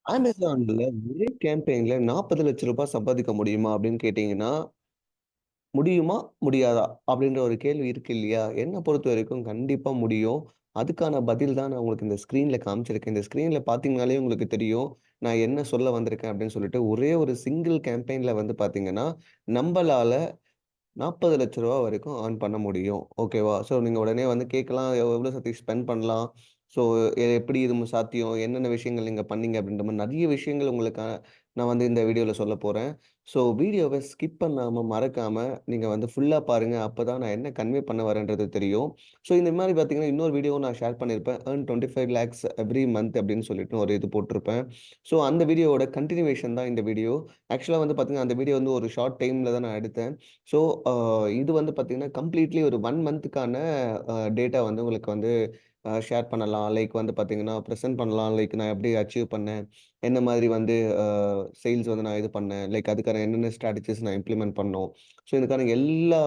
Amazonல ஒரே கேம்பெயின்ல ரூ. 40,00,000 சம்பாதிக்க முடியுமா? அப்படின்னு கேட்டீங்கன்னா, முடியுமா? முடியாதா? அப்படின்ற ஒரு கேள்வி இருக்கு இல்லையா? என்ன பொறுத்தவரைக்கும் கண்டிப்பா முடியும். அதுக்கான பதில் தான் நான் உங்களுக்கு இந்த ஸ்க்ரீன்ல காமிச்சிருக்கேன். இந்த ஸ்க்ரீன்ல பார்த்தீங்கனாலே உங்களுக்கு தெரியும். நான் என்ன சொல்ல வந்திருக்கேன் அப்படின்னு சொல்லிட்டு, ஒரே ஒரு சிங்கிள் கேம்பெயின்ல வந்து பார்த்தீங்கன்னா, நம்பளால ரூ. 40,00,000 வரைக்கும் ஏர்ன் பண்ண முடியும். ஓகேவா? ஸோ நீங்க உடனே வந்து கேட்கலாம், எவ்வளோ சதீஷ் ஸ்பெண்ட் பண்ணலாம்? ஸோ எப்படி இது சாத்தியம்? என்னென்ன விஷயங்கள் நீங்க பண்ணீங்க? அப்படின்ற மாரி நெறைய விஷயங்கள் உங்களுக்கு நான் வந்து இந்த வீடியோல சொல்லப் போறேன். ஸோ வீடியோவ ஸ்கிப் பண்ணாம, மறக்காம நீங்க வந்து ஃபுல்லா பாருங்க. அப்பதான் நான் என்ன கன்வே பண்ண வரேன்றது தெரியும். ஸோ இந்த மாரி பார்த்தீங்கன்னா, இன்னொரு வீடியோவும் நான் ஷேர் பண்ணியிருப்பேன். ஏர்ன் 25 லேக்ஸ் எவ்ரி மந்த் அப்படின்னு சொல்லிட்டு ஒரு இது போட்டிருப்பேன். ஸோ அந்த வீடியோவோட கன்டினியூவேஷன் தான் இந்த வீடியோ. ஆக்சுவலா வந்து பார்த்தீங்கன்னா, அந்த வீடியோ வந்து ஒரு ஷார்ட் டைம்ல தான் நான் எடுத்தேன். ஸோ, அ இது வந்து பார்த்தீங்கன்னா, கம்ப்ளீட்லி ஒரு 1 மந்த்துக்கான டேட்டா வந்து உங்களுக்கு வந்து ஷேர் பண்ணலாம். லைக் வந்து பார்த்தீங்கன்னா, பிரசன்ட் பண்ணலாம். லைக் நான் எப்படி அச்சீவ் பண்ணேன்? என்ன மாதிரி வந்து அ சேல்ஸ் வந்து நான் இது பண்ணேன்? லைக் அதுக்கான என்னென்ன ஸ்ட்ராட்டஜிஸ் நான் இம்ப்ளிமெண்ட் பண்ணணும்? ஸோ, இதுக்கான எல்லா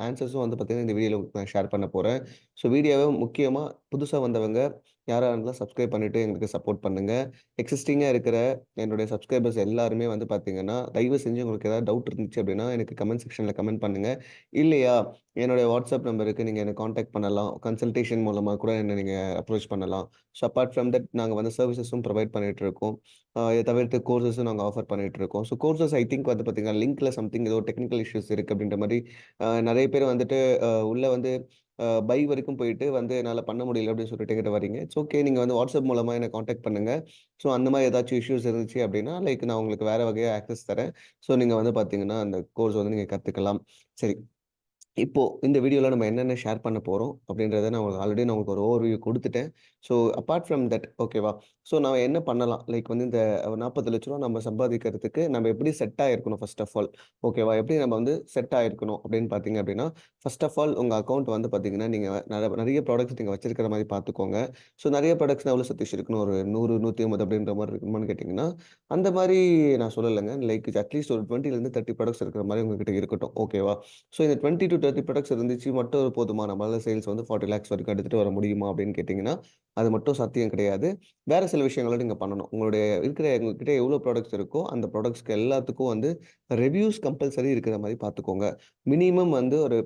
ஆன்சர்ஸும் வந்து பார்த்தீங்கன்னா, இந்த வீடியோல நான் ஷேர் பண்ண போறேன். ஸோ, வீடியோவ முக்கியமா புதுசா வந்தவங்க யாரா இருந்தாலும் சப்ஸ்கிரைப் பண்ணிட்டு எங்களுக்கு சப்போர்ட் பண்ணுங்க. எக்ஸிஸ்டிங்கா இருக்கிற என்னுடைய சப்ஸ்கிரைபர்ஸ் எல்லாருமே வந்து பார்த்தீங்கன்னா, தயவு செஞ்சு உங்களுக்கு ஏதாவது டவுட் இருந்துச்சு அப்படின்னா, எனக்கு கமெண்ட் செக்ஷன்ல கமெண்ட் பண்ணுங்க. இல்லையா, என்னுடைய வாட்ஸ்அப் நம்பருக்கு நீங்க என்ன கான்டாக்ட் பண்ணலாம். கன்சல்டேஷன் மூலமா கூட என்ன நீங்க அப்ரோச் பண்ணலாம். ஸோ அபார்ட் ஃப்ரம் தட் நாங்க வந்து சர்விஸஸும் ப்ரொவைட் பண்ணிட்டு இருக்கோம். இத தவிர்த்து கோர்ஸஸும் நாங்க ஆஃபர் பண்ணிட்டு இருக்கோம். ஸோ கோர்ஸஸ் ஐ திங்க் வந்து பார்த்தீங்கன்னா, லிங்க்ல சம்திங் ஏதோ டெக்னிக்கல் இஷ்யூஸ் இருக்கு அப்படின்ற மாரி நெறைய பேர் வந்துட்டு உள்ள வந்து பை வரைக்கும் போயிட்டு வந்து என்னால பண்ண முடியல அப்படின்னு சொல்லிட்டு என்கிட்ட வரீங்க. It's okay. நீங்க வந்து வாட்ஸ்அப் மூலமா என்ன கான்டாக்ட் பண்ணுங்க. ஸோ அந்த மாரி ஏதாச்சும் இஷ்யூஸ் இருந்துச்சு அப்படின்னா, லைக் நான் உங்களுக்கு வேற வகையா ஆக்சஸ் தரேன். ஸோ நீங்க வந்து பார்த்தீங்கன்னா, அந்த கோர்ஸ் வந்து நீங்க கத்துக்கலாம். சரி. இப்போ இந்த வீடியோல நம்ம என்னென்ன ஷேர் பண்ண போறோம் அப்படின்றத நான் உங்களுக்கு ஆல்ரெடி நான் உங்களுக்கு ஒரு ஓவர்வியூ குடுத்துட்டேன். ஸோ அபார்ட் ஃப்ரம் தட் ஓகேவா? ஸோ நான் என்ன பண்ணலாம்? லைக் வந்து இந்த ரூ. 40,00,000 நம்ம சம்பாதிக்கிறதுக்கு நம்ம எப்படி செட் ஆயிருக்கணும் ஃபர்ஸ்ட் ஆஃப் ஆல். ஓகேவா? எப்படி நம்ம வந்து செட் ஆயிருக்கணும் அப்படின்னு பார்த்தீங்க அப்படின்னா, ஃபர்ஸ்ட் ஆஃப் ஆல் உங்க அக்கவுண்ட் வந்து பார்த்தீங்கன்னா, நீங்க நெறைய ப்ராடக்ட்ஸ் நீங்க வச்சிருக்கிற மாரி பார்த்துக்கோங்க. ஸோ நெறைய ப்ராடக்ட்ஸ்னா எவ்வளோ சதீஷ் இருக்கணும்? ஒரு 100, 150 அப்படின்ற மாரி இருக்கணுமான்னு கேட்டீங்கன்னா, அந்த மாரி நான் சொல்லலங்க. லைக் அட்லீஸ்ட் ஒரு 20லேருந்து 30 ப்ராடக்ட்ஸ் இருக்கிற மாரி உங்ககிட்ட இருக்கட்டும். ஓகேவா? ஸோ இந்த 20-30 ப்ராடக்ட்ஸ் இருந்துச்சு மட்டும் போதுமா? நம்மளால சேல்ஸ் வந்து 40 லேக்ஸ் வரைக்கும் எடுத்துட்டு வர முடியுமா? அப்படின்னு கேட்டீங்கன்னா, அது மட்டும் சாத்தியம் கிடையாது. வேற சில விஷயங்கள நீங்க பண்ணணும். உங்ககிட்ட எவ்வளோ ப்ராடக்ட்ஸ் இருக்கோ, அந்த ப்ராடக்ட்ஸ்க்கு எல்லாத்துக்கும் வந்து ரிவ்யூஸ் கம்பல்சரி இருக்கிற மாரி பார்த்துக்கோங்க. மினிமம் வந்து ஒரு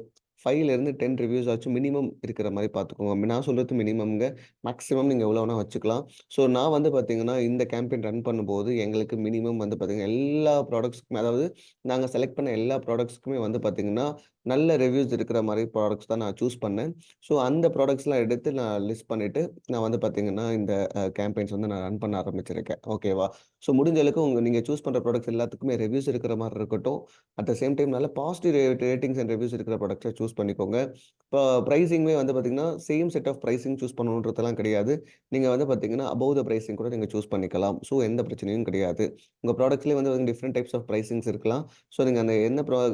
5லேருந்து 10 ரிவ்யூஸ் ஆச்சும் மினிமம் இருக்கிற மாரி பார்த்துக்கோங்க. நான் சொல்றது மினிமம்ங்க. மேக்ஸிமம் நீங்க எவ்வளோ வேணா வச்சுக்கலாம். ஸோ நான் வந்து பார்த்தீங்கன்னா, இந்த கேம்பெயின் ரன் பண்ணும்போது எங்களுக்கு மினிமம் வந்து பார்த்தீங்கன்னா, எல்லா ப்ராடக்ட்ஸ்க்குமே அதாவது நாங்க செலக்ட் பண்ண எல்லா ப்ராடக்ட்ஸ்க்குமே வந்து பார்த்தீங்கன்னா, நல்ல ரிவ்யூஸ் இருக்கிற மாரி ப்ராடக்ட்ஸ் தான் நான் சூஸ் பண்ணேன். ஸோ அந்த ப்ராடக்ட்ஸ்லாம் எடுத்து நான் லிஸ்ட் பண்ணிட்டு, நான் வந்து பார்த்தீங்கன்னா, இந்த கேம்பெயின்ஸ் வந்து நான் ரன் பண்ண ஆரம்பிச்சிருக்கேன். ஓகேவா? ஸோ முடிஞ்ச அளவுக்கு நீங்க சூஸ் பண்ற ப்ராடக்ட்ஸ் எல்லாத்துக்குமே ரிவ்யூஸ் இருக்கிற மாரி இருக்கட்டும். அட் த சேம் டைம் நல்ல பாசிட்டிவ் ரேட்டிங்ஸ் அண்ட் ரிவ்யூஸ் இருக்கிற ப்ராடக்ட்ஸ சூஸ் பண்ணிக்கோங்க. இப்போ பிரைசிங்குமே வந்து பார்த்தீங்கன்னா, same set of pricing choose பண்ணணுன்றதெல்லாம் கிடையாது. நீங்க வந்து பார்த்தீங்கன்னா, அபோவ் த பிரைசிங் கூட நீங்க சூஸ் பண்ணிக்கலாம். ஸோ எந்த பிரச்சனையும் கிடையாது. உங்க ப்ராடக்ட்ஸ்லயே வந்து டிஃபரெண்ட் டைப்ஸ் ஆஃப் பிரைசிங்ஸ் இருக்கலாம். ஸோ நீங்க அந்த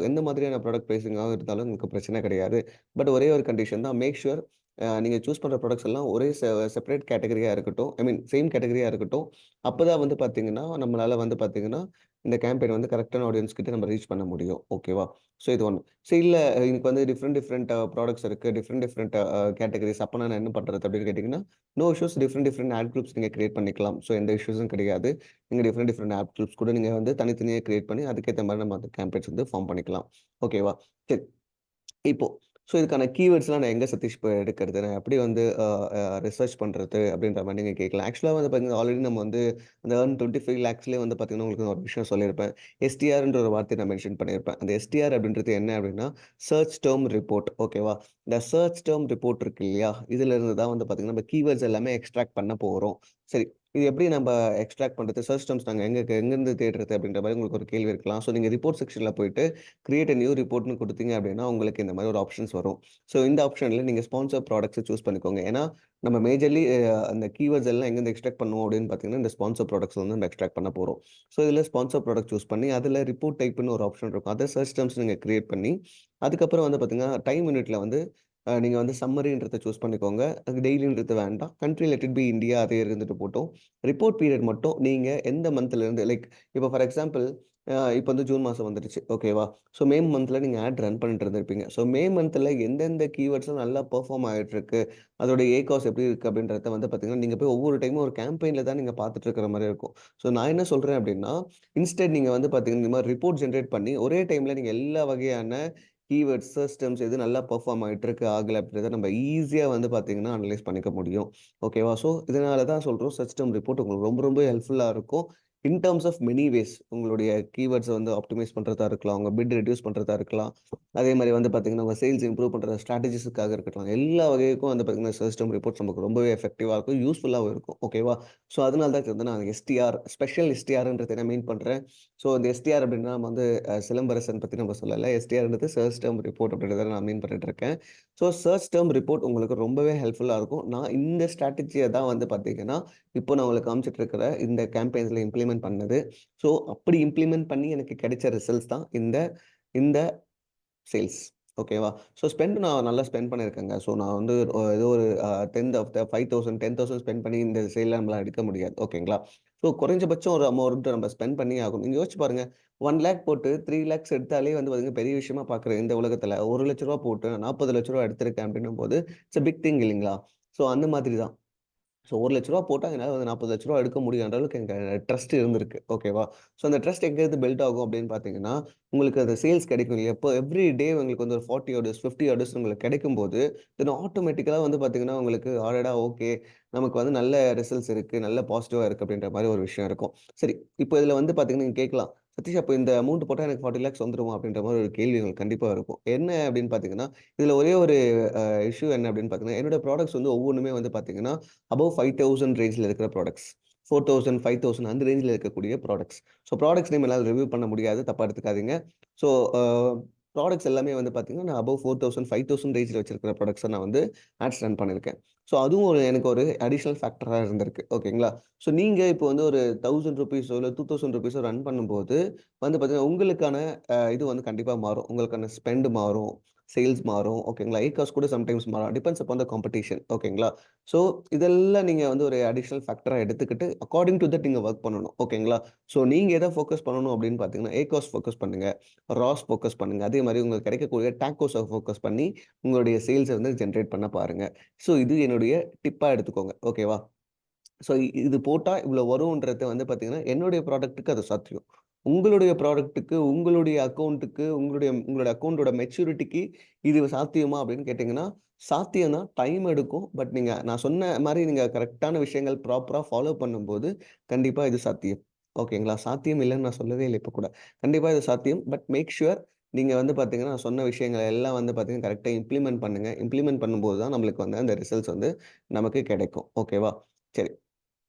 எந்த மாதிரியான ப்ராடக்ட் பிரைசிங்காக இருந்தாலும் உங்களுக்கு பிரச்சனை கிடையாது. பட் ஒரே ஒரு கண்டிஷன் தான். மேக் ஷூர் நீங்க சூஸ் பண்ற ப்ராடக்ட்ஸ் எல்லாம் ஒரே செப்பரேட் கேட்டகரியா இருக்கட்டும். ஐ மீன் சேம் கேட்டகரியா இருக்கட்டும். அப்பதான் வந்து பார்த்தீங்கன்னா, நம்மளால வந்து பார்த்தீங்கன்னா, இந்த கேம்பெயின் வந்து கரெக்ட்டான ஆடியன்ஸ் கிட்ட நம்ம ரீச் பண்ண முடியும். ஓகேவா? ஸோ இது ஒண்ணு. ஸோ இல்ல எனக்கு வந்து டிஃபரெண்ட் ப்ராடக்ட்ஸ் இருக்கு. Different categories. அப்ப நான் என்ன பண்றது அப்படின்னு கேட்டீங்கன்னா, no issues. Different ad groups நீங்க கிரியேட் பண்ணிக்கலாம். ஸோ எந்த இஷ்யூஸும் கிடையாது. நீங்க டிஃபரெண்ட் ஆப் குரூப்ஸ் கூட நீங்க வந்து தனித்தனியா கிரியேட் பண்ணி, அதுக்கேத்த மாரி நம்ம அந்த கேம்பெயின்ஸ் வந்து ஃபார்ம் பண்ணிக்கலாம். ஓகேவா? சரி. இப்போ இதுக்கான கீவேர்ட்ஸ்லாம் நான் எங்க சதீஷ் போய் எடுக்கிறது? நான் எப்படி வந்து அ அ ரிசர்ச் பண்றது? அப்படின்ற மாரி நீங்க கேட்கலாம். ஆக்சுவலா வந்து பார்த்தீங்கன்னா, ஆல்ரெடி நம்ம வந்து அந்த ஏர்ன் 25 லேக்ஸ்லயே வந்து பார்த்தீங்கன்னா, உங்களுக்கு நான் ஒரு விஷயம் சொல்லியிருப்பேன். எஸ்டிஆர்ன்ற ஒரு வார்த்தைய நான் மென்ஷன் பண்ணியிருப்பேன். அந்த எஸ்டிஆர் அப்படின்றது என்ன அப்படின்னா, சர்ச் டெர்ம் ரிப்போர்ட் ஓகேவா? இந்த சர்ச் டெர்ம் ரிப்போர்ட் இருக்கு இல்லையா? இதிலிருந்து தான் வந்து பார்த்தீங்கன்னா, நம்ம கீவேர்ட்ஸ் எல்லாமே எக்ஸ்ட்ராக்ட் பண்ண போறோம். சரி. இது எப்படி நம்ப எக்ஸ்ட்ராக்ட் பண்றது? சர்ச் டெர்ம்ஸ் நாங்க எங்கருந்து தேடுறது? அப்படின்ற மாரி உங்களுக்கு ஒரு கேள்வி இருக்கலாம். ஸோ நீங்க ரிப்போர்ட் செக்ஷன்ல போயிட்டு கிரியேட் அ நியூ ரிப்போர்ட்ன்னு குடுத்தீங்க அப்படின்னா, உங்களுக்கு இந்த மாரி ஒரு ஆப்ஷன்ஸ் வரும். ஸோ இந்த ஆப்ஷன்ல நீங்க ஸ்பான்சர் ப்ராடக்ட்ஸ சூஸ் பண்ணிக்கோங்க. ஏன்னா, நம்ம மேஜர்லி அந்த கீவேர்ட்ஸ் எல்லாம் எங்கருந்து எக்ஸ்ட்ராக்ட் பண்ணுவோம் அப்படின்னு பார்த்தீங்கன்னா, இந்த ஸ்பான்சர் ப்ராடக்ட்ஸ்ல வந்து நம்ம எக்ஸ்ட்ராக்ட் பண்ண போறோம். ஸோ இதுல ஸ்பான்சர் ப்ராடக்ட் சூஸ் பண்ணி, அதுல ரிப்போர்ட் டைப்ன்னு ஒரு ஆப்ஷன் இருக்கும். அத சர்ச் டெர்ம்ஸ் நீங்க கிரியேட் பண்ணி, அதுக்கப்புறம் வந்து பார்த்தீங்கன்னா, டைம் யூனிட்ல வந்து நீங்க வந்து சம்மரின்றத சூஸ் பண்ணிக்கோங்க. அது டெய்லின்றது வேண்டாம். Country let it be India அதே இருந்துட்டு போட்டும். ரிப்போர்ட் பீரியட் மட்டும் நீங்க எந்த மந்த்ல இருந்து லைக் இப்போ ஃபார் எக்ஸாம்பிள் இப்ப வந்து ஜூன் மாசம் வந்துருச்சு. ஓகேவா? ஸோ மே மந்த்ல நீங்க ஆட் ரன் பண்ணிட்டு இருந்திருப்பீங்க. ஸோ மே மந்த்ல எந்தெந்த கீவேர்ட்ஸ்லாம் நல்லா பெர்ஃபார்ம் ஆயிட்டுருக்கு, அதோட ஏகாஸ் எப்படி இருக்கு அப்படின்றத வந்து பார்த்தீங்கன்னா, நீங்க போய் ஒவ்வொரு டைமும் ஒரு கேம்பெயின்ல தான் நீங்க பார்த்துட்டு இருக்கிற மாரி இருக்கும். ஸோ நான் என்ன சொல்றேன் அப்படின்னா, இன்ஸ்டெட் நீங்க வந்து பார்த்தீங்கன்னா, இந்த மாரி ரிப்போர்ட் ஜெனரேட் பண்ணி ஒரே டைம்ல நீங்க எல்லா வகையான கீவேர்ட்ஸ், சர்ச் டெர்ம்ஸ் எது நல்லா பெர்ஃபார்ம் ஆயிட்டுருக்கு, ஆகல அப்படின்றத நம்ம ஈஸியா வந்து பார்த்தீங்கன்னா, அனலைஸ் பண்ணிக்க முடியும். ஓகேவா? ஸோ இதனால தான் சொல்றோம் சர்ச் டெர்ம் ரிப்போர்ட் உங்களுக்கு ரொம்ப ரொம்ப ஹெல்ப்ஃபுல்லா இருக்கும். In terms of many ways உங்களுடைய கீவேர்ட்ஸ வந்து ஆப்டிமைஸ் பண்றதா இருக்கலாம். உங்க பிட் ரெட்யூஸ் பண்றதா இருக்கலாம். அதே மாரி வந்து பார்த்தீங்கன்னா, உங்க சேல்ஸ் இம்ப்ரூவ் பண்ற ஸ்ட்ராட்டஜிஸ்க்காக இருக்கட்டும். எல்லா வகைக்கும் வந்து பார்த்தீங்கன்னா, சர்ச் டெர்ம் ரிப்போர்ட்ஸ் நமக்கு ரொம்பவே எஃபெக்டிவா இருக்கும். யூஸ்ஃபுல்லாவும் இருக்கும். ஓகேவா? ஸோ அதனால தான் வந்து நான் எஸ்டிஆர் ஸ்பெஷல் எஸ்டிஆர்ன்றத நான் மீன் பண்றேன். ஸோ இந்த எஸ்டிஆர் அப்படின்னா நம்ம வந்து சிலம்பரசன் பத்தி நம்ம சொல்லல. எஸ்டிஆர்ன்றது சர்ச் டெர்ம் ரிப்போர்ட் அப்படின்றத நான் மீன் பண்ணிட்டு இருக்கேன். ஸோ சர்ச் டெர்ம் ரிப்போர்ட் உங்களுக்கு ரொம்பவே ஹெல்ப்ஃபுல்லா இருக்கும். நான் இந்த ஸ்ட்ராட்டஜிய தான் வந்து பார்த்தீங்கன்னா, இப்போ நான் உங்களுக்கு காமிச்சிட்டு இருக்கிற இந்த கேம்பெயின்ஸ்ல இம்ப்ளிமெண்ட் பண்ணது. ஸோ அப்படி இம்ப்ளிமெண்ட் பண்ணி எனக்கு கிடைச்ச ரிசல்ட்ஸ் தான் இந்த இந்த சேல்ஸ். ஓகேவா? ஸோ நான் நல்லா ஸ்பெண்ட் பண்ணியிருக்கேங்க. ஸோ நான் வந்து ஏதோ ஒரு 10 ஆஃப் த 5000 10,000 ஸ்பெண்ட் பண்ணி இந்த சேல்ல நம்மளால எடுக்க முடியாது. ஓகேங்களா? ஸோ குறைஞ்சபட்சம் ஒரு அமௌண்ட் நம்ம ஸ்பெண்ட் பண்ணியே ஆகணும். நீங்க யோசிச்சு பாருங்க. 1,00,000 போட்டு 3,00,000 எடுத்தாலே வந்து பார்த்தீங்கன்னா, பெரிய விஷயமா பார்க்குறேன் இந்த உலகத்தில. ரூ. 1,00,000 போட்டு நான் ரூ. 40,00,000 எடுத்திருக்கேன் அப்படின்னும்போது, இட்ஸ் அ பிக் திங் இல்லைங்களா? ஸோ அந்த மாதிரி தான். ஸோ ரூ. 1,00,000 போட்டா என்னால வந்து ரூ. 40,00,000 எடுக்க முடியுன்ற அளவுக்கு எனக்கு ட்ரஸ்ட் இருந்திருக்கு. ஓகேவா? ஸோ அந்த ட்ரஸ்ட் எங்கேருந்து பில்ட் ஆகும் அப்படின்னு பார்த்தீங்கன்னா, உங்களுக்கு அந்த சேல்ஸ் கிடைக்கும் இல்லையா? எப்போ எவ்ரி டே உங்களுக்கு வந்து ஒரு 40 ஆர்டர்ஸ், 50 ஆர்டர்ஸ் உங்களுக்கு கிடைக்கும்போது, தென் ஆட்டோமேட்டிக்கலா வந்து பார்த்தீங்கன்னா, உங்களுக்கு அடடா! ஓகே. நமக்கு வந்து நல்ல ரிசல்ட்ஸ் இருக்கு. நல்ல பாசிட்டிவா இருக்கு அப்படின்ற மாரி ஒரு விஷயம் இருக்கும். சரி, இப்போ இதில வந்து பார்த்தீங்கன்னா, நீங்க கேட்கலாம். "சதீஷ் அப்போ இந்த அமௌண்ட் போட்டா எனக்கு 40,00,000 வந்துருமா?" அப்படின்ற மாரி ஒரு கேள்வி உங்களுக்கு கண்டிப்பா இருக்கும். என்ன அப்படின்னு பார்த்தீங்கன்னா, இதில ஒரே ஒரு இஷ்யூ என்ன அப்படின்னு பார்த்தீங்கன்னா, என்னோட ப்ராடக்ட்ஸ் வந்து ஒவ்வொன்னுமே வந்து பார்த்தீங்கன்னா, அபோவ் 5,000 ரேஞ்ச்ல இருக்கிற ப்ராடக்ட்ஸ். 4,000, 5,000 அந்த ரேஞ்ச்ல இருக்கக்கூடிய ப்ராடக்ட்ஸ். ஸோ ப்ராடக்ட்ஸ் நேம் என்னால ரிவ்யூ பண்ண முடியாது. தப்பா எடுத்துக்காதீங்க. ஸோ அ ப்ராடக்ட்ஸ் எல்லாமே வந்து பார்த்தீங்கன்னா, நான் அபோவ் 4,000, 5,000 ரேஞ்ச்ல வச்சிருக்கிற ப்ராடக்ட்ஸ நான் வந்து ஆட்ஸ் ரன் பண்ணியிருக்கேன். ஸோ அதுவும் எனக்கு ஒரு அடிஷனல் ஃபேக்டரா இருந்திருக்கு. ஓகேங்களா? ஸோ நீங்க இப்போ வந்து ஒரு ₹1,000 இல்ல ₹2,000 ரன் பண்ணும்போது வந்து பார்த்தீங்கன்னா, உங்களுக்கான இது வந்து கண்டிப்பா மாறும். உங்களுக்கான ஸ்பெண்ட் மாறும். சேல்ஸ் மாறும். ஓகேங்களா? ஏகாஸ் கூட சம்டைம்ஸ் மாறும். Depends upon the competition. ஓகேங்களா? ஸோ இதெல்லாம் நீங்க வந்து ஒரு அடிஷனல் ஃபேக்டரா எடுத்துக்கிட்டு, அக்கார்டிங் டூ தட் நீங்க வொர்க் பண்ணணும். ஓகேங்களா? ஸோ நீங்க எத ஃபோக்கஸ் பண்ணணும் அப்படின்னு பார்த்தீங்கன்னா, ஏகாஸ் ஃபோக்கஸ் பண்ணுங்க. ராஸ் ஃபோக்கஸ் பண்ணுங்க. அதே மாரி உங்களுக்கு கிடைக்கக்கூடிய டாக்கோஸ ஃபோக்கஸ் பண்ணி, உங்களுடைய சேல்ஸ வந்து ஜெனரேட் பண்ண பாருங்க. ஸோ இது என்னுடைய டிப்பா எடுத்துக்கோங்க. ஓகேவா? ஸோ இது போட்டா இவ்வளோ வரும்ன்றது வந்து பார்த்தீங்கன்னா, என்னுடைய ப்ராடக்ட்டுக்கு அது சாத்தியம். உங்களுடைய ப்ராடக்ட்டுக்கு, உங்களுடைய அக்கவுண்ட்டுக்கு, உங்களுடைய அக்கவுண்டோட மெச்சூரிட்டிக்கு இது சாத்தியமா அப்படின்னு கேட்டீங்கன்னா, சாத்தியம் தான். டைம் எடுக்கும். பட் நீங்க நான் சொன்ன மாரி நீங்க கரெக்ட்டான விஷயங்கள் ப்ராப்பரா ஃபாலோ பண்ணும்போது, கண்டிப்பா இது சாத்தியம். ஓகேங்களா? சாத்தியம் இல்லன்னு நான் சொல்லவே இல்ல இப்ப கூட. கண்டிப்பா இது சாத்தியம். பட் மேக் ஷூர் நீங்க வந்து பார்த்தீங்கன்னா, நான் சொன்ன விஷயங்கள் எல்லாம் வந்து பார்த்தீங்கன்னா, கரெக்ட்டா இம்ப்ளிமெண்ட் பண்ணுங்க. இம்ப்ளிமெண்ட் பண்ணும்போது தான் நம்மளுக்கு வந்து அந்த ரிசல்ட்ஸ் வந்து நமக்கு கிடைக்கும். ஓகேவா? சரி.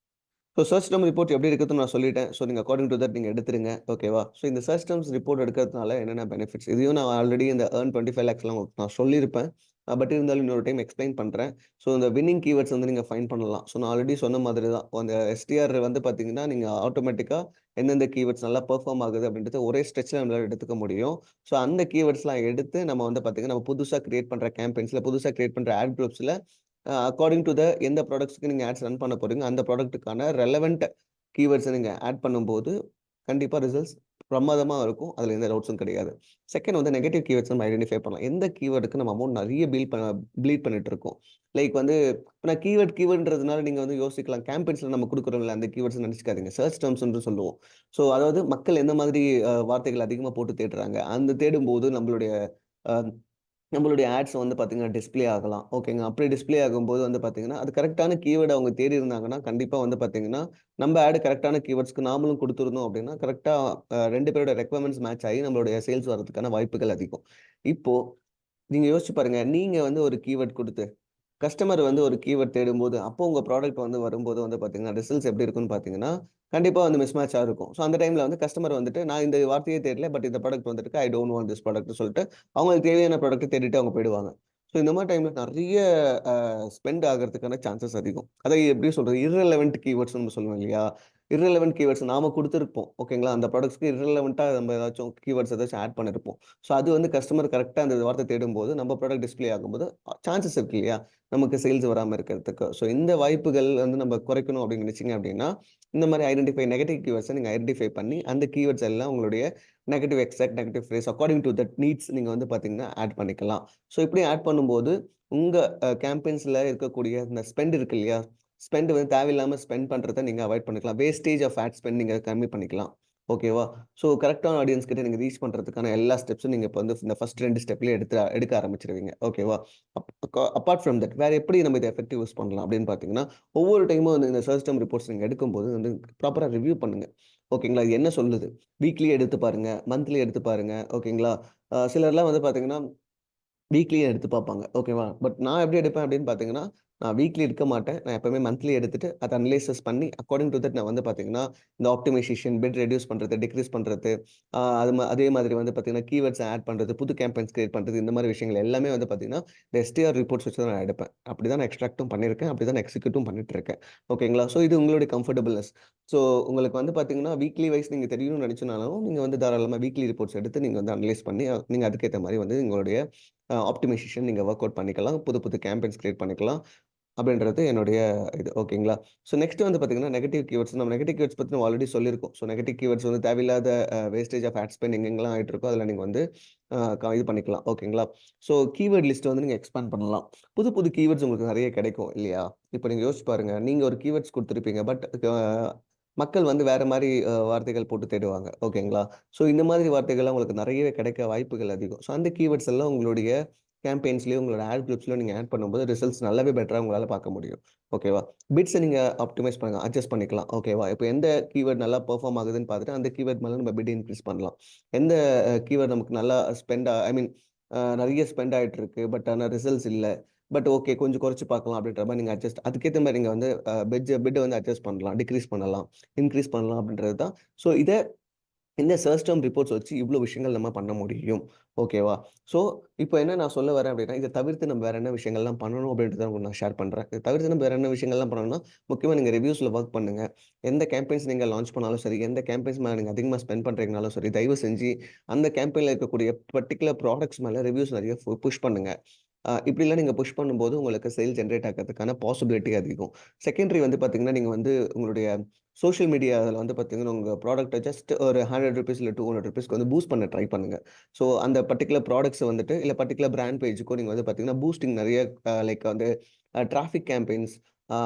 ஸோ சர்ச் டெர்ம் ரிப்போர்ட் எப்படி இருக்குதுன்னு நான் சொல்லிட்டேன். ஸோ நீங்க அக்கார்டிங் டூ தட் நீங்க எடுத்துருங்க. ஓகேவா? ஸோ இந்த சர்ச் டெர்ம்ஸ் ரிப்போர்ட் எடுக்கிறதுனால என்னென்ன பெனிஃபிட்ஸ்? இதையும் நான் ஆல்ரெடி இந்த ஏர்ன் 25 லேக்ஸ்லாம் உங்களுக்கு நான் சொல்லியிருப்பேன். பட் இருந்தாலும் இன்னொரு டைம் எக்ஸ்ப்ளைன் பண்றேன். ஸோ இந்த வின்னிங் கீவேர்ட்ஸ் வந்து நீங்க ஃபைண்ட் பண்ணலாம். ஸோ நான் ஆல்ரெடி சொன்ன மாதிரி தான். அந்த எஸ்டிஆர் வந்து பார்த்தீங்கன்னா, நீங்க ஆட்டோமேட்டிக்கா எந்தெந்த கீவேர்ட்ஸ் நல்லா பெர்ஃபார்ம் ஆகுது அப்படின்றது ஒரே ஸ்ட்ரெச்ல நம்மளால எடுத்துக்க முடியும். ஸோ அந்த கீவேர்ட்ஸ்லாம் எடுத்து நம்ம வந்து பார்த்தீங்கன்னா, நம்ம புதுசா கிரியேட் பண்ற கேம்பெயின்ஸ்ல, புதுசா கிரியேட் பண்ற ஆட் குரூப்ஸ்ல அக்கார்டிங் டூ எந்த ப்ராடக்ட்ஸ்க்கு நீங்க ஆட்ஸ் ரன் பண்ண போறீங்க, அந்த ப்ராடக்ட்டுக்கான ரெலவன்ட் கீவேர்ட்ஸ நீங்க ஆட் பண்ணும்போது, கண்டிப்பா ரிசல்ட்ஸ் பிரமாதமா இருக்கும். அதுல எந்த டவுட்ஸும் கிடையாது. செகண்ட் வந்து நெகட்டிவ் கீவேர்ட்ஸ் நம்ம ஐடென்டிஃபை பண்ணலாம். எந்த கீவேர்டுக்கு நம்ம அமௌண்ட் நெறைய ப்ளீட் பண்ணிட்டு இருக்கோம். லைக் வந்து இப்ப நான் கீவேர்ட்ன்றதுனால நீங்க வந்து யோசிக்கலாம். கேம்பெயின்ஸ்ல நம்ம குடுக்குறோம்ல அந்த கீவேர்ட்ஸ்ன்னு நெனச்சுக்காதீங்க. சர்ச் டெர்ம்ஸ் என்று சொல்லுவோம். ஸோ அதாவது மக்கள் எந்த மாதிரி வார்த்தைகள் அதிகமா போட்டு தேடுறாங்க. அந்த தேடும்போது அ நம்மளுடைய ஆட்ஸ் வந்து பார்த்தீங்கன்னா, டிஸ்ப்ளே ஆகலாம். ஓகேங்க. அப்படி டிஸ்ப்ளே ஆகும்போது வந்து பார்த்தீங்கன்னா, அது கரெக்ட்டான கீவேர்ட் அவங்க தேடி இருந்தாங்கன்னா, கண்டிப்பா வந்து பார்த்தீங்கன்னா, நம்ம ஆட் கரெக்ட்டான கீவேர்ட்ஸ்க்கு நாமளும் குடுத்திருந்தோம் அப்படின்னா, கரெக்ட்டா 2 பேரோட ரெக்வயர்மென்ட்ஸ் மேட்ச் ஆகி நம்மளுடைய சேல்ஸ் வரதுக்கான வாய்ப்புகள் அதிகம். இப்போ நீங்க யோசிச்சு பாருங்க. நீங்க வந்து ஒரு கீவேர்ட் குடுத்து கஸ்டமர் வந்து ஒரு கீவேர்ட் தேடும்போது, அப்போ உங்க ப்ராடக்ட் வந்து வரும்போது வந்து பார்த்தீங்கன்னா, ரிசல்ட்ஸ் எப்படி இருக்குன்னு பார்த்தீங்கன்னா, கண்டிப்பா வந்து மிஸ்மேட்ச்சா இருக்கும். ஸோ அந்த டைம்ல வந்து கஸ்டமர் வந்துட்டு, நான் இந்த வார்த்தையே தேடல. பட் இந்த ப்ராடக்ட் வந்துருக்கு. ஐ டோன்ட் வாண்ட் திஸ் ப்ராடக்ட்ன்னு சொல்லிட்டு, அவங்களுக்கு தேவையான ப்ராடக்ட்ட தேடிட்டு அவங்க போயிடுவாங்க. ஸோ இந்த மாரி டைம்ல நெறைய ஸ்பெண்ட் ஆகுறதுக்கான சான்சஸ் அதிகம். அதை எப்படி சொல்றது? இர்ரெலவன்ட் கீவேர்ட்ஸ்ன்னு நம்ம சொல்லுவோம் இல்லையா? இர்ரெலவன்ட் கீவேர்ட்ஸ் நாம குடுத்திருப்போம். ஓகேங்களா? அந்த ப்ராடக்ட்ஸ்க்கு இர்ரெலவன்ட்டா நம்ம ஏதாச்சும் கீவேர்ட்ஸ் ஏதாச்சும் ஆட் பண்ணியிருப்போம். ஸோ அது வந்து கஸ்டமர் கரெக்ட்டா அந்த வார்த்தை தேடும்போது, நம்ம ப்ராடக்ட் டிஸ்ப்ளே ஆகும்போது சான்சஸ் இருக்கு இல்லையா? நமக்கு சேல்ஸ் வராம இருக்கிறதுக்கு. ஸோ இந்த வாய்ப்புகள் வந்து நம்ம குறைக்கணும் அப்படின்னு நினைச்சீங்க அப்படின்னா, இந்த மாரி நெகட்டிவ் கீவேர்ட்ஸ நீங்க ஐடென்டிஃபை பண்ணி, அந்த கீவேர்ட்ஸ் எல்லாம் உங்களுடைய negative phrase according do that needs நீங்க வந்து பார்த்தீங்கன்னா, ஆட் பண்ணிக்கலாம். ஸோ இப்படி ஆட் பண்ணும்போது, உங்க கேம்பெயின்ஸ்ல இருக்கக்கூடிய இந்த ஸ்பெண்ட் இருக்கு இல்லையா? ஸ்பெண்ட் வந்து தேவையில்லாம ஸ்பெண்ட் பண்றத நீங்க அவாய்ட் பண்ணிக்கலாம். வேஸ்டேஜ் ஆஃப் ஆட் ஸ்பெண்ட் நீங்க கம்மி பண்ணிக்கலாம். ஓகேவா? ஸோ கரெக்ட்டான ஆடியன்ஸ் கிட்ட நீங்க ரீச் பண்றதுக்கான எல்லா ஸ்டெப்ஸும் நீங்க இப்ப வந்து இந்த ஃபர்ஸ்ட் 2 ஸ்டெப்லயே எடுக்க ஆரம்பிச்சுருவீங்க. ஓகேவா? அப்பார்ட் ஃப்ரம் தட் வேற எப்படி நம்ம இத எஃபெக்டிவ் யூஸ் பண்ணலாம் அப்படின்னு பார்த்தீங்கன்னா, ஒவ்வொரு டைமும் வந்து இந்த சர்ச் டெர்ம் ரிப்போர்ட்ஸ் நீங்க எடுக்கும்போது வந்து ப்ராப்பரா ரிவ்யூ பண்ணுங்க. ஓகேங்களா? இது என்ன சொல்லுது? வீக்லி எடுத்து பாருங்க. மந்த்லி எடுத்து பாருங்க. ஓகேங்களா? சிலர்லாம் வந்து பார்த்தீங்கன்னா வீக்லியே எடுத்து பார்ப்பாங்க. ஓகேவா? பட் நான் எப்படி எடுப்பேன் அப்படின்னு பார்த்தீங்கன்னா, நான் வீக்லி எடுக்க மாட்டேன். நான் எப்பவுமே மந்த்லி எடுத்துட்டு, அத அனலைசிஸ் பண்ணி அக்கார்டிங் டூ தட் நான் வந்து பார்த்தீங்கன்னா, இந்த ஆப்டிமைசேஷன், பிட் ரெட்யூஸ் பண்றது, டிக்ரீஸ் பண்றது, அதே மாதிரி வந்து பார்த்தீங்கன்னா, கீவேர்ட்ஸ் ஆட் பண்றது, புது கேம்பெயின்ஸ் கிரியேட் பண்றது, இந்த மாரி விஷயங்கள் எல்லாமே வந்து பார்த்தீங்கன்னா, இந்த எஸ்டிஆர் ரிப்போர்ட்ஸ் வச்சு தான் நான் எடுப்பேன். அப்படி தான் நான் எக்ஸ்ட்ராக்ட்டும் பண்ணியிருக்கேன். அப்படி தான் நான் எக்ஸிக்யூட்டும் பண்ணிட்டு இருக்கேன். ஓகேங்களா? ஸோ இது உங்களுடைய கம்ஃபர்டபுள்னஸ். ஸோ உங்களுக்கு வந்து பார்த்தீங்கன்னா, வீக்லி வைஸ் நீங்க தெரியணும்னு நெனச்சனாலும், நீங்க வந்து தாராளமா வீக்லி ரிப்போர்ட்ஸ் எடுத்து நீங்க வந்து அனலைஸ் பண்ணி, நீங்க அதுக்கேத்த மாரி வந்து உங்களுடைய ஆப்டிமைசேஷன் நீங்க வொர்க் அவுட் பண்ணிக்கலாம். புது புது கேம்பெயின்ஸ் கிரியேட் பண்ணிக்கலாம். அப்படின்றது என்னுடைய இது. ஓகேங்களா? ஸோ நெக்ஸ்ட் வந்து பார்த்தீங்கன்னா, நெகட்டிவ் கீவேர்ட்ஸ். நம்ம நெகட்டிவ் கீவேர்ட்ஸ் பத்தி நம்ம ஆல்ரெடி சொல்லியிருக்கோம். ஸோ நெகட்டிவ் கீவேர்ட்ஸ் வந்து தேவையில்லாத வேஸ்டேஜ் ஆஃப் ஆட் ஸ்பெண்ட் எங்கெங்கலாம் ஆயிட்டு இருக்கோ, அதில நீங்க வந்து இது பண்ணிக்கலாம். ஓகேங்களா? ஸோ கீவேர்ட் லிஸ்ட்ட வந்து நீங்க எக்ஸ்பேண்ட் பண்ணலாம். புது புது கீவேர்ட்ஸ் உங்களுக்கு நெறைய கிடைக்கும் இல்லையா? இப்ப நீங்க யோசிச்சு பாருங்க. நீங்க ஒரு கீவேர்ட்ஸ் குடுத்திருப்பீங்க. பட் மக்கள் வந்து வேற மாரி வார்த்தைகள் போட்டு தேடுவாங்க. ஓகேங்களா? ஸோ இந்த மாதிரி வார்த்தைகள்லாம் உங்களுக்கு நெறையவே கிடைக்க வாய்ப்புகள் அதிகம். ஸோ அந்த கீவேர்ட்ஸ் எல்லாம் உங்களுடைய கேம்பெயின்ஸ்லயோ, உங்களோட ஆட் குரூப்ஸ்லயோ நீங்க ஆட் பண்ணும்போது ரிசல்ட்ஸ் நல்லாவே பெட்டரா உங்களால பார்க்க முடியும். ஓகேவா? பிட்ஸ நீங்க ஆப்டிமைஸ் பண்ணுங்க. அட்ஜஸ்ட் பண்ணிக்கலாம். ஓகேவா? இப்ப எந்த கீவேர்ட் நல்லா பெர்ஃபார்ம் ஆகுதுன்னு பார்த்துட்டு, அந்த கீவேர்ட் மேல நம்ம பிட் இன்கிரீஸ் பண்ணலாம். எந்த கீவேர்ட் நமக்கு நல்லா ஸ்பெண்ட் ஐ மீன் நெறைய ஸ்பெண்ட் ஆயிட்டு இருக்கு. பட் ஆனா ரிசல்ட்ஸ் இல்ல. பட் ஓகே கொஞ்சம் குறைச்சு பார்க்கலாம் அப்படின்ற மாரி நீங்க அதுக்கேத்த மாரி நீங்க வந்து பிட்ட வந்து அட்ஜஸ்ட் பண்ணலாம். டிக்ரீஸ் பண்ணலாம். இன்கிரீஸ் பண்ணலாம் அப்படின்றது தான். ஸோ இந்த சர்ச் டெர்ம் ரிப்போர்ட்ஸ் வச்சு இவ்ளோ விஷயங்கள் நம்ம பண்ண முடியும். ஓகேவா? ஸோ, இப்போ என்ன நான் சொல்ல வரேன் அப்டின்னா, இத தவிர்த்து நம்ம வேற என்ன விஷயங்கள்லாம் பண்ணணும் அப்டின்றத உங்களுக்கு நான் ஷேர் பண்றேன். இத தவிர்த்து நம்ம வேற என்ன விஷயங்கள்லாம் பண்ணணும்னா, முக்கியமா நீங்க ரிவ்யூஸ்ல வொர்க் பண்ணுங்க. எந்த கேம்பெயின்ஸ் நீங்க லான்ச் பண்ணாலும் சரி, எந்த கேம்பெயின்ஸ் மேல நீங்க அதிகமா ஸ்பெண்ட் பண்றீங்கனாலும் சரி, தயவு செஞ்சு அந்த கேம்பெயின்ல இருக்கக்கூடிய பர்ட்டிகுலர் ப்ராடக்ட்ஸ் மேல ரிவ்யூஸ் நெறைய புஷ் பண்ணுங்க. இப்படிலாம் நீங்க புஷ் பண்ணும்போது உங்களுக்கு சேல் ஜெனரேட் ஆகறதுக்கான பாசிபிலிட்டி அதிகம். செகண்டரி வந்து பார்த்தீங்கன்னா, நீங்க வந்து உங்களுடைய சோசியல் மீடியால வந்து பார்த்தீங்கன்னா, உங்க ப்ராடக்ட்ட ஜஸ்ட் ஒரு ₹100 இல்ல ₹200க்கு வந்து பூஸ்ட் பண்ண ட்ரை பண்ணுங்க. ஸோ அந்த பர்ட்டிகுலர் ப்ராடக்ட்ஸ் வந்துட்டு இல்ல பர்ட்டிகுலர் பிராண்ட் பேஜுக்கும் நீங்க வந்து பார்த்தீங்கன்னா, பூஸ்டிங் நெறைய லைக் வந்து டிராஃபிக் கேம்பெயின்ஸ்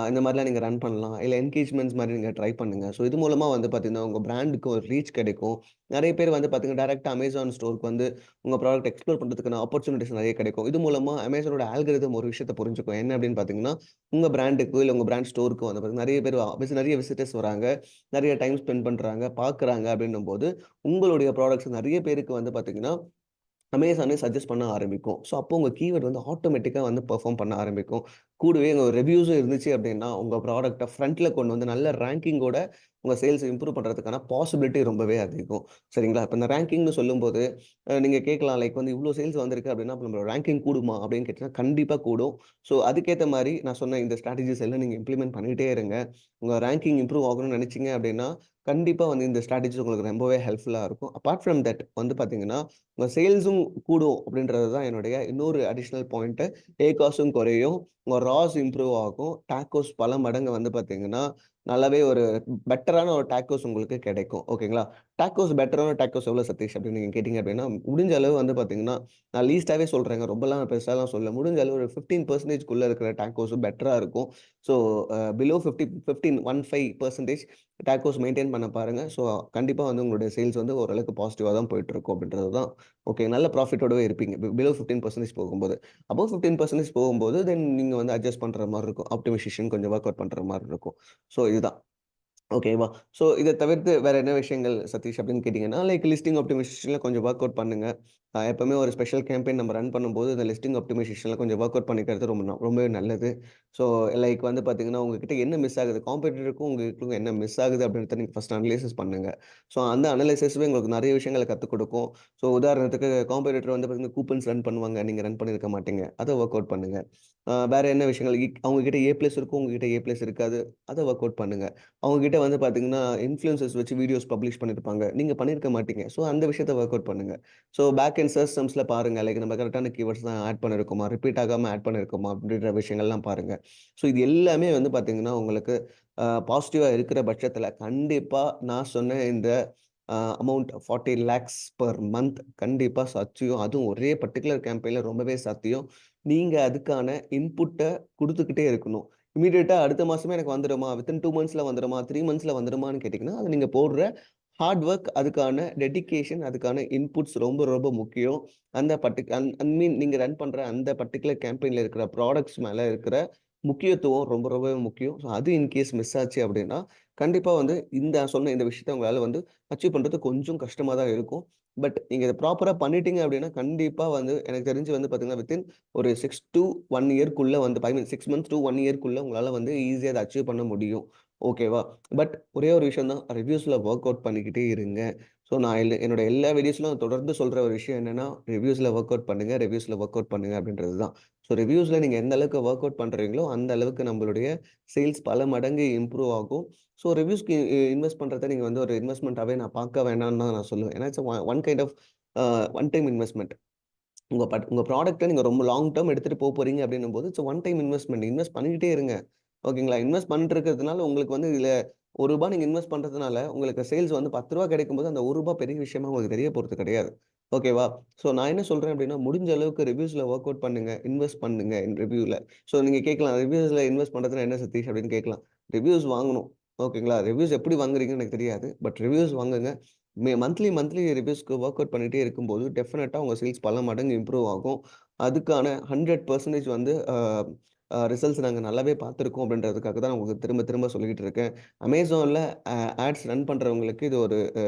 இந்த மாரிலாம் நீங்க ரன் பண்ணலாம். இல்ல என்கேஜ்மென்ட்ஸ் மாரி நீங்க ட்ரை பண்ணுங்க. ஸோ இது மூலமா வந்து பார்த்தீங்கன்னா, உங்க பிராண்டுக்கு ஒரு ரீச் கிடைக்கும். நெறைய பேர் வந்து பார்த்தீங்கன்னா, டைரக்ட்டா Amazon ஸ்டோருக்கு வந்து உங்க ப்ராடக்ட் எக்ஸ்ப்ளோர் பண்றதுக்கான ஆப்பர்ச்சுனிட்டீஸ் நெறைய கிடைக்கும். இது மூலமா Amazonோட ஆல்காரிதம் ஒரு விஷயத்த புரிஞ்சுக்கும். என்ன அப்படின்னு பார்த்தீங்கன்னா, உங்க பிராண்டுக்கு இல்ல உங்க பிராண்ட் ஸ்டோருக்கு வந்து பார்த்தீங்கன்னா, நெறைய பேர் நெறைய விசிட்டர்ஸ் வராங்க. நெறைய டைம் ஸ்பெண்ட் பண்றாங்க, பார்க்குறாங்க அப்படின்னும்போது, உங்களுடைய ப்ராடக்ட்ஸ் நெறைய பேருக்கு வந்து பார்த்தீங்கன்னா அமேசானே சஜெஸ்ட் பண்ண ஆரம்பிக்கும். ஸோ, அப்போ உங்க கீவேர்ட் வந்து ஆட்டோமேட்டிக்கா வந்து பெர்ஃபார்ம் பண்ண ஆரம்பிக்கும். கூடவே உங்க ரிவ்யூஸும் இருந்துச்சு அப்டின்னா, உங்க ப்ராடக்ட்ட ஃப்ரண்ட்ல கொண்டு வந்து நல்ல ரேங்கிங்கோட உங்க சேல்ஸ இம்ப்ரூவ் பண்றதுக்கான பாசிபிலிட்டி ரொம்பவே அதிகம். சரிங்களா? இப்ப இந்த ரேங்கிங்ன்னு சொல்லும்போது, நீங்க கேட்கலாம் லைக் வந்து இவ்ளோ சேல்ஸ் வந்திருக்கு அப்டின்னா, அப்ப நம்மளோட ரேங்கிங் கூடுமா? அப்டின்னு கேட்டீங்கன்னா, கண்டிப்பா கூடும். ஸோ, அதுக்கேத்த மாரி நான் சொன்ன இந்த ஸ்ட்ராட்டஜிஸ் எல்லாம் நீங்க இம்ப்ளிமெண்ட் பண்ணிட்டே இருங்க. உங்க ரேங்கிங் இம்ப்ரூவ் ஆகணும்னு நெனச்சீங்க அப்டின்னா, கண்டிப்பா வந்து இந்த ஸ்ட்ராட்டஜிஸ் உங்களுக்கு ரொம்பவே ஹெல்ப்ஃபுல்லா இருக்கும். அபார்ட் ஃப்ரம் தட் வந்து பார்த்தீங்கன்னா, உங்க சேல்ஸும் கூடும் அப்படின்றது தான் என்னுடைய இன்னொரு அடிஷனல் பாயிண்ட்டு. ஏகாஸும் குறையும். உங்க ராஸ் இம்ப்ரூவ் ஆகும். டாக்கோஸ் பல மடங்கு வந்து பார்த்தீங்கன்னா, நல்லாவே ஒரு பெட்டரான ஒரு டாக்கோஸ் உங்களுக்கு கிடைக்கும். ஓகேங்களா? பெட்டரான டாக்கோஸ் எவ்வளோ சதீஷ் அப்படின்னு நீங்க கேட்டீங்க அப்படின்னா, முடிஞ்ச அளவு வந்து பார்த்தீங்கன்னா, நான் லீஸ்ட்டாவே சொல்றேங்க. ரொம்பலாம் பெருசாலாம் சொல்லல. முடிஞ்ச அளவு ஒரு 15% இருக்கிற டாக்கோஸ் பெட்டரா இருக்கும். ஸோ பிலோ 15% டாக்கோஸ் மெயின்டெயின் பண்ண பாருங்க. ஸோ கண்டிப்பா வந்து உங்களுடைய சேல்ஸ் வந்து ஓரளவுக்கு பாசிட்டிவா தான் போயிட்டுருக்கும் அப்படின்றது தான் ஓகே. நல்ல ப்ராஃபிட்டோடவே இருப்பீங்க. பிலோ 15% போகும்போது. அபோவ் 15% போகும்போது, தென் நீங்க வந்து அட்ஜஸ்ட் பண்ற மாரி இருக்கும். ஆப்டிமைசேஷன் கொஞ்சம் வொர்க் அவுட் பண்ற மாரி இருக்கும். ஸோ இதுதான். ஓகேவா? ஸோ இத தவிர்த்து வேற என்ன விஷயங்கள் சதீஷ் அப்படின்னு கேட்டீங்கன்னா, லைக் லிஸ்டிங் ஆப்டிமைசேஷன்ல கொஞ்சம் வொர்க் அவுட் பண்ணுங்க. எப்பவுமே ஒரு ஸ்பெஷல் கேம்பெயின் நம்ம ரன் பண்ணும்போது, இந்த லிஸ்டிங் ஆப்டிமைசேஷன்ல கொஞ்சம் வொர்க் அவுட் பண்ணிக்கிறது ரொம்பவே நல்லது. ஸோ லைக் வந்து பார்த்தீங்கன்னா, உங்ககிட்ட என்ன மிஸ் ஆகுது? காம்படிட்டருக்கும் உங்களுக்கும் என்ன மிஸ் ஆகுது அப்படின்றத நீங்க ஃபர்ஸ்ட் அனலைசிஸ் பண்ணுங்க. ஸோ அந்த அனலைசிஸ்வே உங்களுக்கு நெறைய விஷயங்கள கத்துக் குடுக்கும். ஸோ உதாரணத்துக்கு காம்படிட்டர் வந்து பார்த்தீங்கன்னா, கூப்பன்ஸ் ரன் பண்ணுவாங்க. நீங்க ரன் பண்ணியிருக்க மாட்டீங்க. அத வொர்க் அவுட் பண்ணுங்க. வேற என்ன விஷயங்கள் அவங்க கிட்ட ஏ பிளஸ் இருக்கும். உங்ககிட்ட ஏ பிளஸ் இருக்காது. அத வொர்க் அவுட் பண்ணுங்க. அவங்க கிட்ட வந்து பார்த்தீங்கன்னா, இன்ஃப்ளூயன்சர்ஸ் வச்சு வீடியோஸ் பப்ளிஷ் பண்ணியிருப்பாங்க. நீங்க பண்ணியிருக்க மாட்டீங்க. ஸோ அந்த விஷயத்த வொர்க் அவுட் பண்ணுங்க. ஸோ பேக் எண்ட் சர்ச் டெர்ம்ஸ்ல பாருங்க. லைக் நம்ம கரெக்ட்டான கீவேர்ட்ஸ் தான் ஆட் பண்ணியிருக்கோமா? ரிப்பீட் ஆகாம ஆட் பண்ணியிருக்கோமா? அப்படின்ற விஷயங்கள்லாம் பாருங்க. ஸோ இது எல்லாமே வந்து பார்த்தீங்கன்னா, உங்களுக்கு பாசிட்டிவா இருக்கிற பட்சத்தில கண்டிப்பா நான் சொன்ன இந்த அமௌண்ட் 40 லேக்ஸ் பெர் மந்த் கண்டிப்பா சாத்தியம். அதுவும் ஒரே பர்ட்டிகுலர் கேம்பெயின்ல ரொம்பவே சாத்தியம். நீங்க அதுக்கான இன்புட்ட குடுத்துக்கிட்டே இருக்கணும். இம்மீடியேட்டா அடுத்த மாசமே எனக்கு வந்துருமா? வித்தின் 2 மந்த்ஸ்ல வந்துருமா? 3 மந்த்ஸ்ல வந்துருமான்னு கேட்டீங்கன்னா, அது நீங்க போடுற ஹார்ட் ஒர்க், அதுக்கான டெடிகேஷன், அதுக்கான இன்புட்ஸ் ரொம்ப ரொம்ப முக்கியம். அந்த பர்ட்டிக் அன் ஐ மீன் நீங்க ரன் பண்ற அந்த பர்ட்டிகுலர் கேம்பெயின்ல இருக்கிற ப்ராடக்ட்ஸ் மேல இருக்கிற முக்கியத்துவம் ரொம்ப ரொம்பவே முக்கியம். ஸோ அது இன்கேஸ் மிஸ் ஆச்சு அப்டின்னா, கண்டிப்பா வந்து இந்த சொன்ன இந்த விஷயத்த உங்களால வந்து அச்சீவ் பண்றது கொஞ்சம் கஷ்டமா தான் இருக்கும். பட் நீங்க இத ப்ராப்பரா பண்ணிட்டீங்க அப்டின்னா, கண்டிப்பா வந்து எனக்கு தெரிஞ்சு வந்து பார்த்தீங்கன்னா, வித்தின் ஒரு 6 டூ 1 இயர்க்குள்ள வந்து ஐ மீன் 6 மந்த்ஸ் டூ 1 இயர்க்குள்ள உங்களால வந்து ஈஸியா அத அச்சீவ் பண்ண முடியும். ஓகேவா? பட் ஒரே ஒரு விஷயம் தான் ரிவ்யூஸ்ல வொர்க் அவுட் பண்ணிக்கிட்டே இருங்க. ஸோ நான் என்னோட எல்லா வீடியோஸ்லும் தொடர்ந்து சொல்ற ஒரு விஷயம் என்னன்னா, ரிவ்யூஸ்ல வொர்க் அவுட் பண்ணுங்க, ரிவ்யூஸ்ல வொர்க் அவுட் பண்ணுங்க அப்படின்றது தான். ஸோ ரிவ்யூஸ்ல நீங்க எந்த அளவுக்கு வொர்க் அவுட் பண்றீங்களோ, அந்த அளவுக்கு நம்மளுடைய சேல்ஸ் பல மடங்கு இம்ப்ரூவ் ஆகும். ஸோ ரிவ்யூஸ்க்கு இன்வெஸ்ட் பண்றத நீங்க வந்து ஒரு இன்வெஸ்ட்மென்ட்டாவே நான் பார்க்க வேணாம்னு தான் நான் சொல்லுவேன். ஏன்னா it's one kind of one time investment. உங்க ப்ராடக்ட்ட நீங்க ரொம்ப லாங் டெர்ம் எடுத்துட்டு போறீங்க அப்படின்னும்போது, it's one time investment. Invest பண்ணிக்கிட்டே இருங்க. ஓகேங்களா? இன்வெஸ்ட் பண்ணிட்டு இருக்கிறதுனால உங்களுக்கு வந்து இதுல ரூ. 1 நீங்க இன்வெஸ்ட் பண்றதுனால, உங்களுக்கு சேல்ஸ் வந்து ரூ. 10 கிடைக்கும்போது, அந்த ரூ. 1 பெரிய விஷயமா உங்களுக்கு தெரிய போறது கிடையாது. ஓகேவா? ஸோ நான் என்ன சொல்றேன் அப்படின்னா, முடிஞ்ச அளவுக்கு ரிவ்யூஸ்ல வொர்க் அவுட் பண்ணுங்க. இன்வெஸ்ட் பண்ணுங்க ரிவ்யூல. ஸோ நீங்க கேட்கலாம், "ரிவ்யூஸ்ல இன்வெஸ்ட் பண்றதுன்னா என்ன சதீஷ்?" அப்படின்னு கேட்கலாம். ரிவ்யூஸ் வாங்கணும். ஓகேங்களா? ரிவ்யூஸ் எப்படி வாங்குறீங்கன்னு எனக்கு தெரியாது. பட் ரிவ்யூஸ் வாங்குங்க. மந்த்லி ரிவ்யூஸ்க்கு வொர்க் அவுட் பண்ணிட்டே இருக்கும்போது, டெஃபினட்டா உங்க சேல்ஸ் பல மடங்கு இம்ப்ரூவ் ஆகும். அதுக்கான 100% வந்து ரிசல்ட்ஸ் நாங்க நல்லாவே பார்த்துருக்கோம் அப்படின்றதுக்காக தான் நான் உங்களுக்கு திரும்ப திரும்ப சொல்லிக்கிட்டு இருக்கேன். Amazonல அ ஆட்ஸ் ரன் பண்றவங்களுக்கு இது ஒரு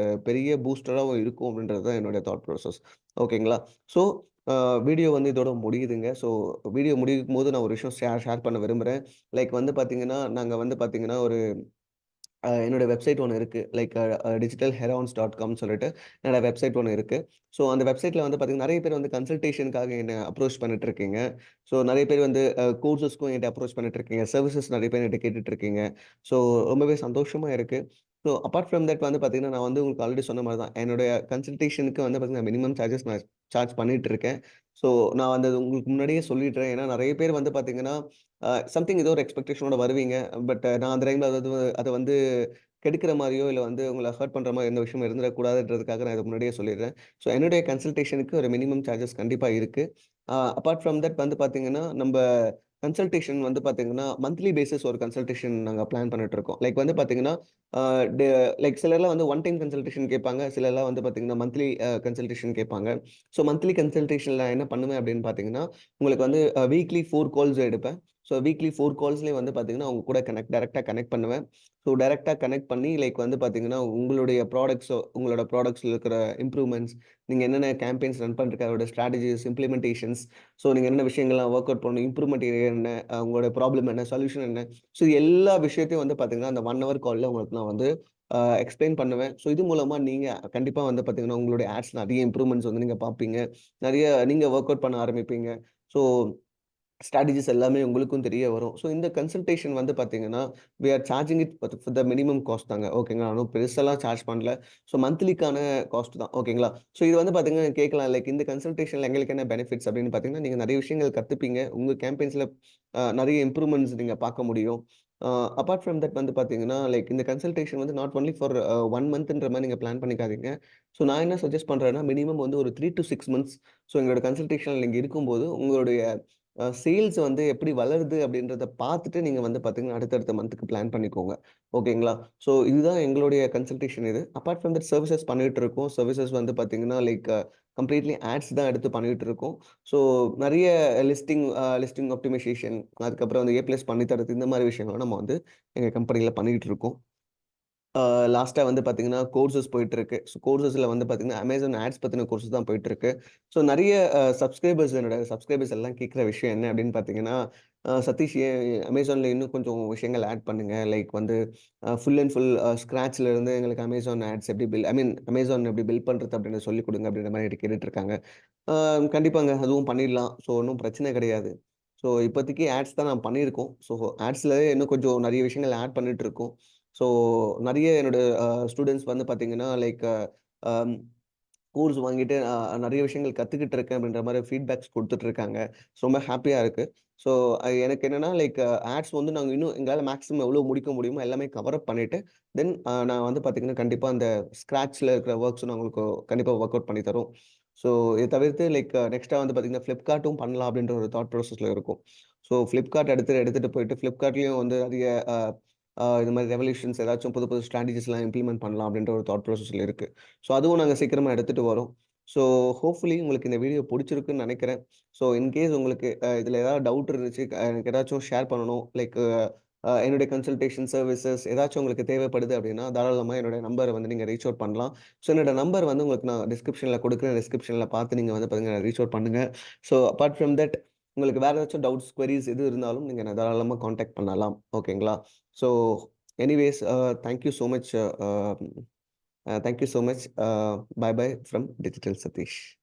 பெரிய பூஸ்டராவும் இருக்கும் அப்படின்றது தான் என்னுடைய தாட் ப்ராசஸ். ஓகேங்களா? ஸோ அ வீடியோ வந்து இதோட முடியுதுங்க. ஸோ வீடியோ முடிக்கும்போது நான் ஒரு விஷயம் ஷேர் ஷேர் பண்ண விரும்புறேன். லைக் வந்து பார்த்தீங்கன்னா, நாங்க வந்து பார்த்தீங்கன்னா ஒரு என்னோட வெப்சைட் ஒண்ணு இருக்கு. லைக் digitalherons.comன்னு சொல்லிட்டு என்னோட வெப்சைட் ஒண்ணு இருக்கு. ஸோ அந்த வெப்சைட்ல வந்து பார்த்தீங்கன்னா, நெறைய பேர் வந்து கன்சல்டேஷனுக்காக என்ன அப்ரோச் பண்ணிட்டு இருக்கீங்க. ஸோ நெறைய பேர் வந்து கோர்சஸ்க்கும் என்ட்ட அப்ரோச் பண்ணிட்டு இருக்கீங்க. சர்விசஸ் நெறைய பேர் என்ட்ட கேட்டுட்டு இருக்கீங்க. ஸோ ரொம்பவே சந்தோஷமா இருக்கு. ஸோ அபார்ட் ஃப்ரம் தட் வந்து பார்த்தீங்கன்னா, நான் வந்து உங்களுக்கு ஆல்ரெடி சொன்ன மாரி தான். என்னுடைய கன்சல்டேஷனுக்கு வந்து பார்த்தீங்கன்னா, மினிமம் சார்ஜஸ் நான் சார்ஜ் பண்ணிட்டு இருக்கேன். ஸோ நான் வந்து அது உங்களுக்கு முன்னாடியே சொல்லிடுறேன். ஏன்னா நெறைய பேர் வந்து பார்த்தீங்கன்னா, சம்திங் ஏதோ ஒரு எக்ஸ்பெக்டேஷனோட வருவீங்க. பட் நான் அந்த டைம்ல அத வந்து கெடுக்கிற மாரியோ, இல்ல வந்து உங்கள ஹர்ட் பண்ற மாரி எந்த விஷயமும் இருந்துறக்கூடாதுன்றதுக்காக நான் இத முன்னாடியே சொல்லிடுறேன். ஸோ என்னுடைய கன்சல்டேஷனுக்கு ஒரு மினிமம் சார்ஜஸ் கண்டிப்பா இருக்கு. அபார்ட் ஃப்ரம் தட் வந்து பார்த்தீங்கன்னா, நம்ப கன்சல்டேஷன் வந்து பார்த்தீங்கன்னா, மந்த்லி பேசிஸ் ஒரு கன்சல்டேஷன் நாங்க பிளான் பண்ணிட்டுருக்கோம். லைக் வந்து பார்த்தீங்கன்னா, அ டெ லைக் சிலர்லாம் வந்து ஒன் டைம் கன்சல்டேஷன் கேட்பாங்க. சிலர்லாம் வந்து பார்த்தீங்கன்னா, மந்த்லி கன்சல்டேஷன் கேட்பாங்க. ஸோ மந்த்லி கன்சல்டேஷன்ல நான் என்ன பண்ணுவேன் அப்படின்னு பார்த்தீங்கன்னா, உங்களுக்கு வந்து வீக்லி 4 கால்ஸ் எடுப்பேன். ஸோ வீக்லி 4 கால்ஸ்லயும் வந்து பார்த்தீங்கன்னா, உங்க கூட டைரக்ட்டா கனெக்ட் பண்ணுவேன். ஸோ டைரக்ட்டா கனெக்ட் பண்ணி லைக் வந்து பார்த்தீங்கன்னா, உங்களோட ப்ராடக்ட்ஸ்ல இருக்கிற இம்ப்ரூவ்மென்ட்ஸ், நீங்க என்னென்ன கேம்பெயின்ஸ் ரன் பண்ணிருக்க அதோட ஸ்ட்ராட்டஜிஸ், இம்ப்ளிமென்டேஷன்ஸ், ஸோ நீங்க என்னென்ன விஷயங்கள்லாம் வொர்க் அவுட் பண்ணணும், இம்ப்ரூவ்மென்ட் என்ன, உங்களோட ப்ராப்ளம் என்ன, சொல்யூஷன் என்ன, ஸோ எல்லா விஷயத்தையும் வந்து பார்த்தீங்கன்னா, அந்த 1 ஹவர் கால்ல உங்களுக்கு நான் வந்து எக்ஸ்ப்ளைன் பண்ணுவேன். ஸோ இது மூலமா நீங்க கண்டிப்பா வந்து பார்த்தீங்கன்னா, உங்களுடைய ஆட்ஸ் நெறைய இம்ப்ரூவ்மென்ட்ஸ் வந்து நீங்க பார்ப்பீங்க. நெறைய நீங்க வொர்க் அவுட் பண்ண ஆரம்பிப்பீங்க. ஸோ ஸ்ட்ராட்டஜிஸ் எல்லாமே உங்களுக்கும் தெரிய வரும். ஸோ இந்த கன்சல்டேஷன் வந்து பார்த்தீங்கன்னா, we are charging it for the minimum cost தாங்க. ஓகேங்களா? நானும் பெருசாலாம் சார்ஜ் பண்ணல. ஸோ மந்த்லிக்கான காஸ்ட் தான். ஓகேங்களா? ஸோ இது வந்து பார்த்தீங்கன்னா கேட்கலாம் லைக் இந்த கன்சல்டேஷன்ல எங்களுக்கு என்ன பெனிஃபிட்ஸ் அப்படின்னு பார்த்தீங்கன்னா, நீங்க நெறைய விஷயங்கள் கத்துப்பீங்க. உங்க கேம்பெயின்ஸ்ல நெறைய இம்ப்ரூவ்மென்ட்ஸ் நீங்க பார்க்க முடியும். அபார்ட் ஃப்ரம் தட் வந்து பார்த்தீங்கன்னா, லைக் இந்த கன்சல்டேஷன் வந்து நாட் ஒன்லி ஃபார் 1 மந்த்ன்ற மாரி நீங்க பிளான் பண்ணிக்காதீங்க. ஸோ நான் என்ன சஜெஸ்ட் பண்றேன்னா, மினிமம் வந்து ஒரு 3 டூ 6 மந்த்ஸ் ஸோ எங்களோட கன்சல்டேஷன்ல நீங்க இருக்கும்போது, உங்களுடைய சேல்ஸ் வந்து எப்படி வளருது அப்படின்றத பார்த்துட்டு நீங்க வந்து பார்த்தீங்கன்னா, அடுத்தடுத்த மந்த்க்கு பிளான் பண்ணிக்கோங்க. ஓகேங்களா? ஸோ இதுதான் எங்களுடைய கன்சல்டேஷன் இது. அபார்ட் ஃப்ரம் தட் சர்விசஸ் பண்ணிட்டு இருக்கோம். சர்விசஸ் வந்து பார்த்தீங்கன்னா, லைக் கம்ப்ளீட்லி ஆட்ஸ் தான் எடுத்து பண்ணிட்டு இருக்கோம். ஸோ நெறைய லிஸ்டிங் ஆப்டிமைசேஷன் அதுக்கப்புறம் வந்து A+ பண்ணி தர்றது இந்த மாரி விஷயங்கள நம்ம வந்து எங்க கம்பெனில பண்ணிக்கிட்டு இருக்கோம். ஆ லாஸ்ட்டா வந்து பார்த்தீங்கன்னா, கோர்சஸ் போயிட்டுருக்கு. ஸோ கோர்சஸ்ல வந்து பார்த்தீங்கன்னா, Amazon ஆட்ஸ் பத்தின கோர்சஸ் தான் போயிட்டுருக்கு. ஸோ நெறைய என்னோட சப்ஸ்கிரைபர்ஸ் எல்லாம் கேட்கிற விஷயம் என்ன அப்படின்னு பார்த்தீங்கன்னா, "சதீஷ் ஏன் Amazonல இன்னும் கொஞ்சம் விஷயங்கள் ஆட் பண்ணுங்க. லைக் வந்து ஃபுல் அண்ட் ஃபுல் ஸ்க்ராட்ச்ல இருந்து எங்களுக்கு Amazon ஆட்ஸ் எப்படி Amazon எப்படி பில்ட் பண்றது அப்படின்னு சொல்லிக் குடுங்க." அப்படின்ற மாரி என்ட்ட கேட்டுட்டு இருக்காங்க. ஆ கண்டிப்பாங்க. அதுவும் பண்ணிடலாம். ஸோ ஒண்ணும் பிரச்சனை கிடையாது. ஸோ இப்போதைக்கு ஆட்ஸ் தான் நான் பண்ணியிருக்கோம். ஸோ ஆட்ஸ்ல இன்னும் கொஞ்சம் நெறைய விஷயங்கள் ஆட் பண்ணிட்டு இருக்கோம். ஸோ நெறைய என்னோட ஸ்டூடண்ட்ஸ் வந்து பார்த்தீங்கன்னா, லைக் அம் கோர்ஸ் வாங்கிட்டு நெறைய விஷயங்கள் கத்துக்கிட்டு இருக்கேன் அப்படின்ற மாரி ஃபீட்பேக்ஸ் குடுத்துட்டு இருக்காங்க. ரொம்ப ஹேப்பியா இருக்கு. ஸோ எனக்கு என்னன்னா லைக் ஆட்ஸ் வந்து நாங்க இன்னும் எங்களால மேக்ஸிமம் எவ்வளோ முடிக்க முடியுமோ எல்லாமே கவர் அப் பண்ணிட்டு, தென் நான் வந்து பார்த்தீங்கன்னா, கண்டிப்பா அந்த ஸ்க்ராட்ச்ல இருக்கிற ஒர்க்ஸும் நான் உங்களுக்கு கண்டிப்பா ஒர்க் அவுட் பண்ணி தரோம். ஸோ இத தவிர்த்து லைக் நெக்ஸ்ட்டா வந்து பார்த்தீங்கன்னா, Flipkartடும் பண்ணலாம் அப்படின்ற ஒரு தாட் ப்ராசஸ்ல இருக்கோம். ஸோ Flipkart எடுத்துட்டு போயிட்டு Flipkartலயும் வந்து அதிக அ இது மாரி ரெவல்யூஷன்ஸ் ஏதாச்சும் புது புது ஸ்ட்ராட்டஜிஸ்லாம் இம்ப்ளிமெண்ட் பண்ணலாம் அப்படின்ற ஒரு தாட் ப்ராசஸ்ல இருக்கு. ஸோ அதுவும் நாங்க சீக்கிரமா எடுத்துட்டு வரோம். ஸோ ஹோப்ஃபுல்லி உங்களுக்கு இந்த வீடியோ புடிச்சிருக்குன்னு நெனைக்கிறேன். ஸோ இன்கேஸ் உங்களுக்கு இதுல ஏதாவது டவுட் இருந்துச்சு, எனக்கு ஏதாச்சும் ஷேர் பண்ணணும். லைக் என்னுடைய கன்சல்டேஷன் சர்வீசஸ் ஏதாச்சும் உங்களுக்கு தேவைப்படுது அப்படின்னா, தாராளமா என்னோட நம்பர வந்து நீங்க ரீச் அவுட் பண்ணலாம். ஸோ என்னோட நம்பர் வந்து உங்களுக்கு நான் டிஸ்கிரிப்ஷன்ல குடுக்குறேன். டிஸ்கிரிப்ஷன்ல பார்த்து நீங்க வந்து பாத்தீங்கன்னா ரீச் அவுட் பண்ணுங்க. ஸோ அபார்ட் ஃப்ரம் தட் உங்களுக்கு வேற ஏதாச்சும் டவுட்ஸ், குயரீஸ் எது இருந்தாலும் நீங்க என்ன தாராளமா கான்டாக்ட் பண்ணலாம். ஓகேங்களா? So anyways thank you so much. Thank you so much. Bye bye from Digital Satish.